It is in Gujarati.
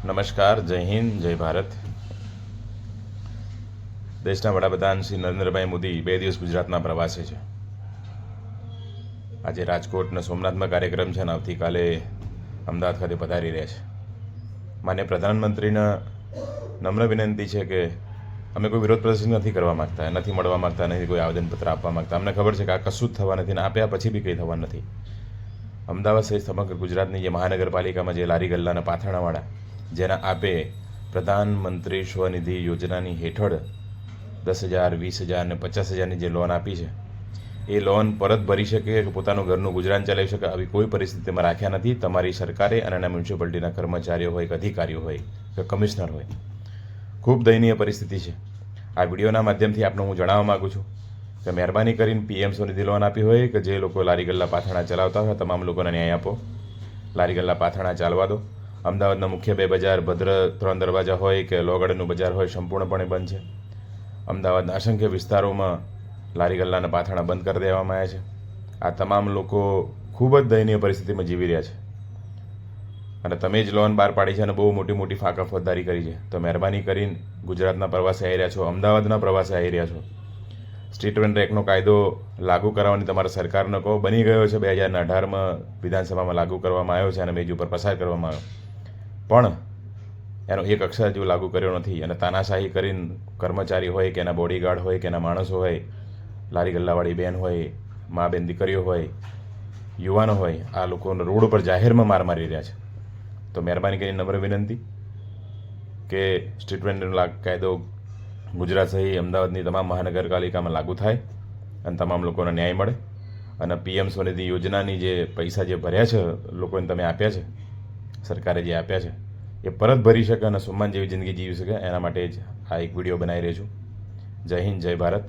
નમસ્કાર, જય હિન્દ, જય ભારત. દેશના વડાપ્રધાન શ્રી નરેન્દ્રભાઈ મોદી 2 દિવસ ગુજરાતના પ્રવાસે છે. આજે રાજકોટ અને સોમનાથમાં કાર્યક્રમ છે અને આવતીકાલે અમદાવાદ ખાતે પધારી રહ્યા છે. માન્ય પ્રધાનમંત્રીને નમ્ર વિનંતી છે કે અમે કોઈ વિરોધ પ્રદર્શન નથી કરવા માગતા, નથી મળવા માગતા, નથી કોઈ આવેદનપત્ર આપવા માગતા. અમને ખબર છે કે આ કશું જ થવા નથી ને આપ્યા પછી બી કંઈ થવા નથી. અમદાવાદ સહિત સમગ્ર ગુજરાતની જે મહાનગરપાલિકામાં જે લારી ગલ્લાના પાથરણાવાળા જેના આપે પ્રધાનમંત્રી સ્વનિધિ યોજનાની હેઠળ 10,000, 20,000 ને 50,000ની જે લોન આપી છે એ લોન પરત ભરી શકે કે પોતાનું ઘરનું ગુજરાન ચલાવી શકે આવી કોઈ પરિસ્થિતિમાં રાખ્યા નથી. તમારી સરકારે અને એના મ્યુનિસિપાલિટીના કર્મચારીઓ હોય કે અધિકારીઓ હોય કે કમિશનર હોય, ખૂબ દયનીય પરિસ્થિતિ છે. આ વિડીયોના માધ્યમથી આપને હું જણાવવા માગું છું કે મહેરબાની કરીને PM સ્વનિધિ લોન આપી હોય કે જે લોકો લારી ગલ્લા પાથરણા ચલાવતા હોય તમામ લોકોને ન્યાય આપો. લારી ગલ્લા પાથરણા ચાલવા દો. અમદાવાદના મુખ્ય 2 બજાર, ભદ્ર 3 દરવાજા હોય કે લોગાર્ડનનું બજાર હોય, સંપૂર્ણપણે બંધ છે. અમદાવાદના અસંખ્ય વિસ્તારોમાં લારી ગલ્લાના પાથરણા બંધ કરી દેવામાં આવ્યા છે. આ તમામ લોકો ખૂબ જ દયનીય પરિસ્થિતિમાં જીવી રહ્યા છે અને તમે જ લોન બહાર પાડી છે અને બહુ મોટી મોટી ફાંકા ફોજદારી કરી છે. તો મહેરબાની કરીને ગુજરાતના પ્રવાસે આવી રહ્યા છો, અમદાવાદના પ્રવાસે આવી રહ્યા છો, સ્ટ્રીટ વેન્ડર એક્ટનો કાયદો લાગુ કરાવવાની તમારા સરકારને કહો. બની ગયો છે, 2018માં વિધાનસભામાં લાગુ કરવામાં આવ્યો છે અને મેજ ઉપર પસાર કરવામાં આવ્યો, પણ એનો એક અક્ષર હજુ લાગુ કર્યો નથી. અને તાનાશાહી કરીને કર્મચારી હોય કે એના બોડીગાર્ડ હોય કે એના માણસો હોય, લારી ગલ્લાવાળી બહેન હોય, મા બેન દીકરીઓ હોય, યુવાનો હોય, આ લોકોને રોડ ઉપર જાહેરમાં માર મારી રહ્યા છે. તો મહેરબાની કરીને નમ્ર વિનંતી કે સ્ટ્રીટ વેન્ડરનો કાયદો ગુજરાત સહિત અમદાવાદની તમામ મહાનગરપાલિકામાં લાગુ થાય અને તમામ લોકોને ન્યાય મળે. અને PM સ્વનિધિ યોજનાની જે પૈસા જે ભર્યા છે લોકોને તમે આપ્યા છે, સરકારે જે આપ્યા છે એ પરત ભરી શકે અને સન્માન જેવી જિંદગી જીવી શકે, એના માટે જ આ એક વિડીયો બનાવી રહ્યો છું. જય હિન્દ, જય ભારત.